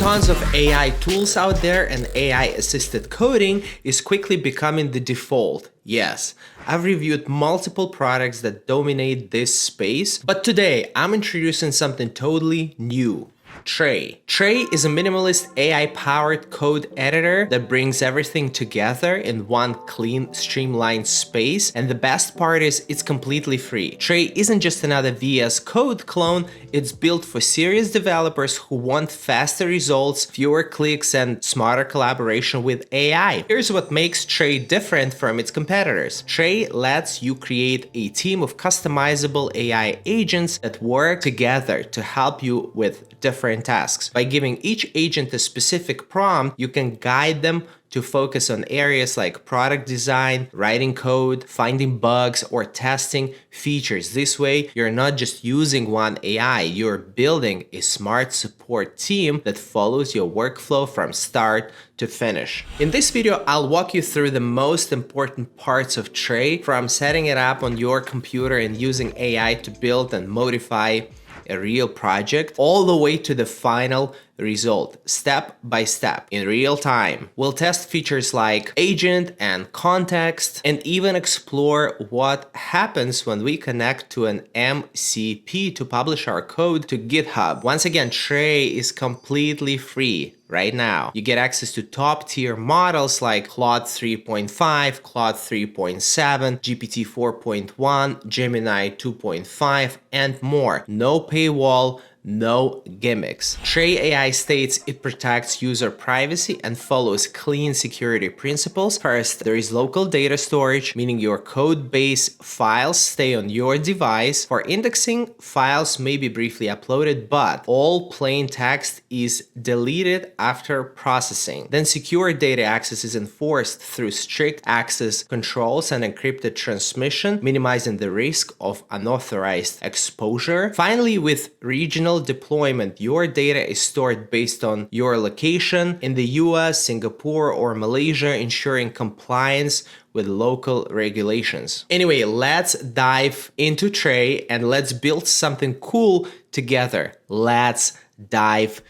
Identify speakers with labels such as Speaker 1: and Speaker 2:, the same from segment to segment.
Speaker 1: tons of AI tools out there, and AI-assisted coding is quickly becoming the default. Yes, I've reviewed multiple products that dominate this space, but today I'm introducing something totally new. Trae. Trae is a minimalist AI-powered code editor that brings everything together in one clean, streamlined space, and the best part is it's completely free. Trae isn't just another VS Code clone, it's built for serious developers who want faster results, fewer clicks, and smarter collaboration with AI. Here's what makes Trae different from its competitors. Trae lets you create a team of customizable AI agents that work together to help you with different tasks. By giving each agent a specific prompt, you can guide them to focus on areas like product design, writing code, finding bugs, or testing features. This way, you're not just using one AI, you're building a smart support team that follows your workflow from start to finish. In this video, I'll walk you through the most important parts of Trae, from setting it up on your computer and using AI to build and modify a real project, all the way to the final result, step by step, in real time. We'll test features like agent and context, and even explore what happens when we connect to an MCP to publish our code to GitHub. Once again, Trae is completely free right now. You get access to top tier models like Claude 3.5, Claude 3.7, GPT 4.1, Gemini 2.5, and more. No paywall, no gimmicks. Trae AI states it protects user privacy and follows clean security principles. First, there is local data storage, meaning your code base files stay on your device. For indexing, files may be briefly uploaded, but all plain text is deleted after processing. Then secure data access is enforced through strict access controls and encrypted transmission, minimizing the risk of unauthorized exposure. Finally, with regional deployment, your data is stored based on your location in the US, Singapore, or Malaysia, ensuring compliance with local regulations. Anyway, let's dive into Trae and let's build something cool together. Let's dive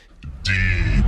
Speaker 1: deep.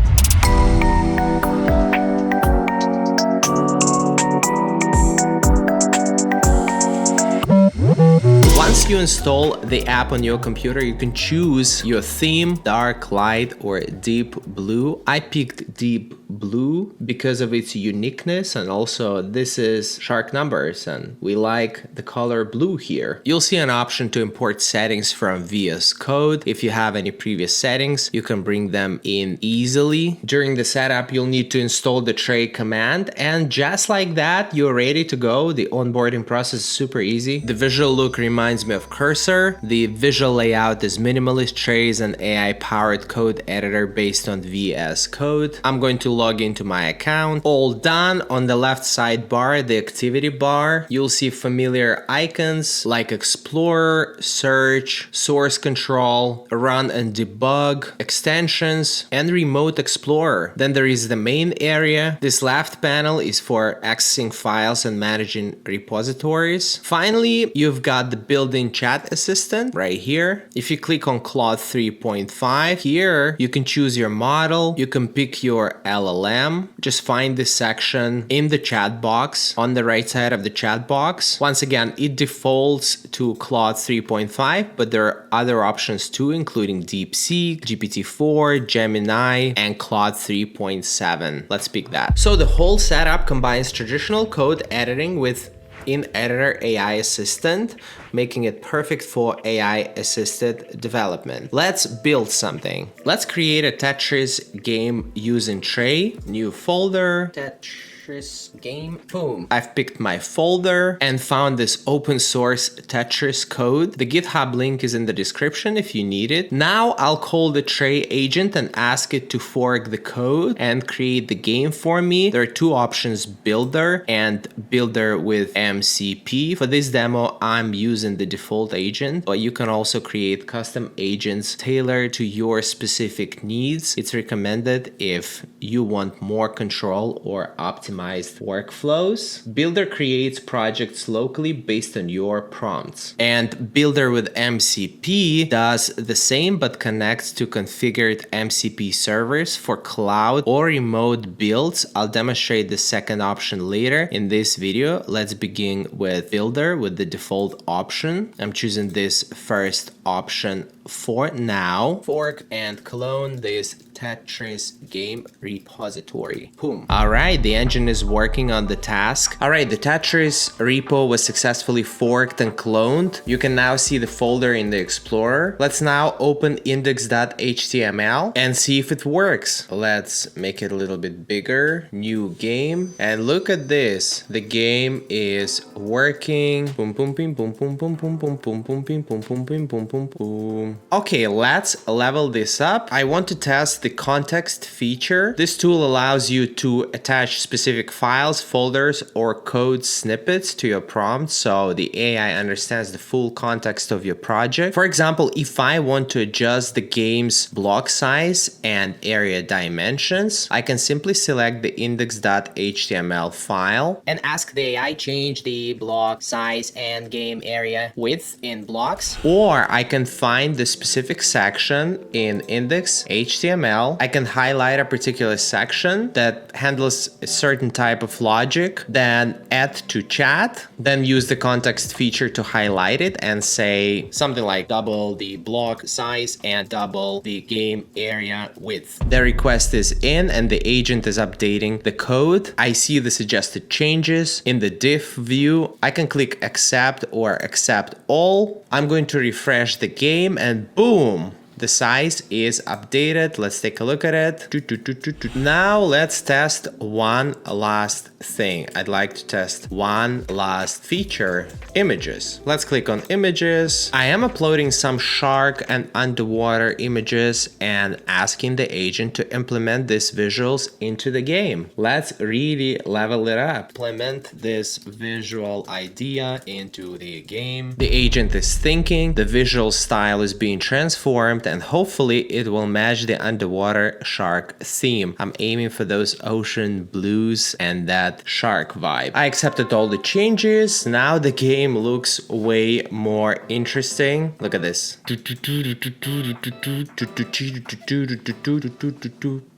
Speaker 1: Once you install the app on your computer, you can choose your theme, dark, light, or deep blue. I picked deep blue because of its uniqueness, and also this is shark numbers and we like the color blue here. You'll see an option to import settings from VS Code. If you have any previous settings, you can bring them in easily. During the setup, you'll need to install the Trae command, and just like that, you're ready to go. The onboarding process is super easy. The visual look reminds me of Cursor. The visual layout is minimalist. Trae is an AI-powered code editor based on VS Code. I'm going to log into my account. All done. On the left sidebar, the activity bar, you'll see familiar icons like Explorer, Search, Source Control, Run and Debug, Extensions, and Remote Explorer. Then there is the main area. This left panel is for accessing files and managing repositories. Finally, you've got the built-in chat assistant right here. If you click on Claude 3.5, here you can choose your model. You can pick your LLM. Just find this section in the chat box on the right side of the chat box. Once again, it defaults to Claude 3.5, but there are other options too, including DeepSeek, GPT-4, Gemini, and Claude 3.7. Let's pick that. So the whole setup combines traditional code editing with in-editor AI assistant, making it perfect for AI-assisted development. Let's build something. Let's create a Tetris game using Trae. New folder, Tetris game, boom. I've picked my folder and found this open source Tetris code. The GitHub link is in the description if you need it. Now I'll call the Trae agent and ask it to fork the code and create the game for me. There are two options, builder and builder with MCP. For this demo, I'm using the default agent, but you can also create custom agents tailored to your specific needs. It's recommended if you want more control or optimized workflows, Builder creates projects locally based on your prompts. And Builder with MCP does the same but connects to configured MCP servers for cloud or remote builds. I'll demonstrate the second option later in this video. Let's begin with Builder with the default option. I'm choosing this first option for now. Fork and clone this Tetris game repository. Boom. All right, the engine is working on the task. All right, the Tetris repo was successfully forked and cloned. You can now see the folder in the Explorer. Let's now open index.html and see if it works. Let's make it a little bit bigger. New game. And look at this. The game is working. Boom, boom, boom, boom, boom, boom, boom, boom, boom, boom, boom, boom, boom, boom, boom, boom, boom. Okay, let's level this up. I want to test the context feature. This tool allows you to attach specific files, folders, or code snippets to your prompt so the AI understands the full context of your project. For example, if I want to adjust the game's block size and area dimensions, I can simply select the index.html file and ask the AI change the block size and game area width in blocks. Or I can find the specific section in index.html. I can highlight a particular section that handles a certain type of logic, then add to chat, then use the context feature to highlight it and say something like double the block size and double the game area width. The request is in and the agent is updating the code. I see the suggested changes. In the diff view, I can click accept or accept all. I'm going to refresh the game and boom! The size is updated. Let's take a look at it. Now let's test one last thing. I'd like to test one last feature, images. Let's click on images. I am uploading some shark and underwater images and asking the agent to implement these visuals into the game. Let's really level it up. Implement this visual idea into the game. The agent is thinking, the visual style is being transformed, and hopefully it will match the underwater shark theme. I'm aiming for those ocean blues and that shark vibe. I accepted all the changes. Now the game looks way more interesting. Look at this.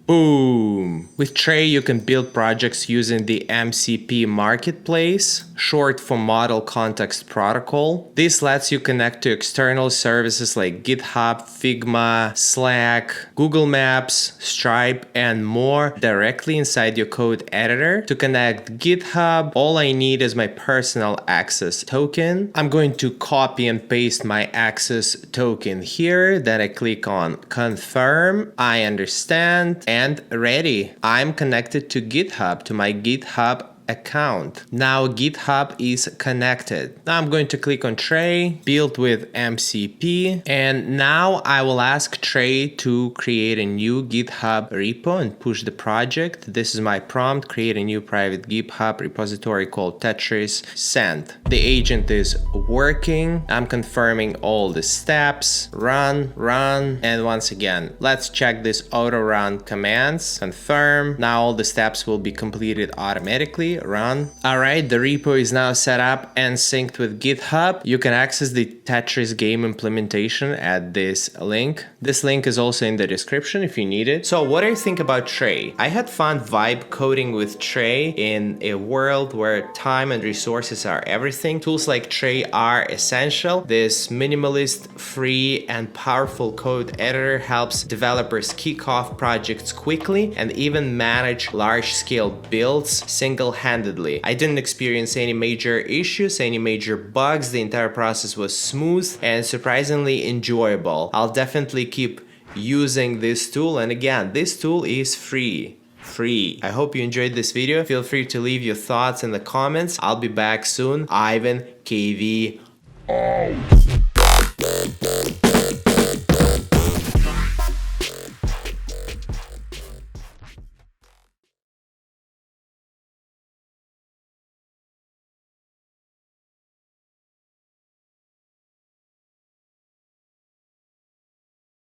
Speaker 1: Boom! With Trae, you can build projects using the MCP marketplace, short for Model Context Protocol. This lets you connect to external services like GitHub, Figma, Slack, Google Maps, Stripe, and more directly inside your code editor. To connect GitHub, all I need is my personal access token. I'm going to copy and paste my access token here. Then I click on confirm. I understand. And ready. I'm connected to GitHub, to my GitHub account. Now GitHub is connected. Now I'm going to click on Trae, build with MCP, and now I will ask Trae to create a new GitHub repo and push the project. This is my prompt: create a new private GitHub repository called Tetris, send. The agent is working. I'm confirming all the steps. Run, and once again, let's check this auto run commands. Confirm. Now all the steps will be completed automatically. Run. All right, the repo is now set up and synced with GitHub. You can access the Tetris game implementation at this link. This link is also in the description if you need it. So what do you think about Trae? I had fun vibe coding with Trae in a world where time and resources are everything. Tools like Trae are essential. This minimalist, free, and powerful code editor helps developers kick off projects quickly and even manage large-scale builds single-handedly. I didn't experience any major issues, any major bugs. The entire process was smooth and surprisingly enjoyable. I'll definitely keep using this tool, and again, this tool is free. I hope you enjoyed this video. Feel free to leave your thoughts in the comments. I'll be back soon. Ivan KV out.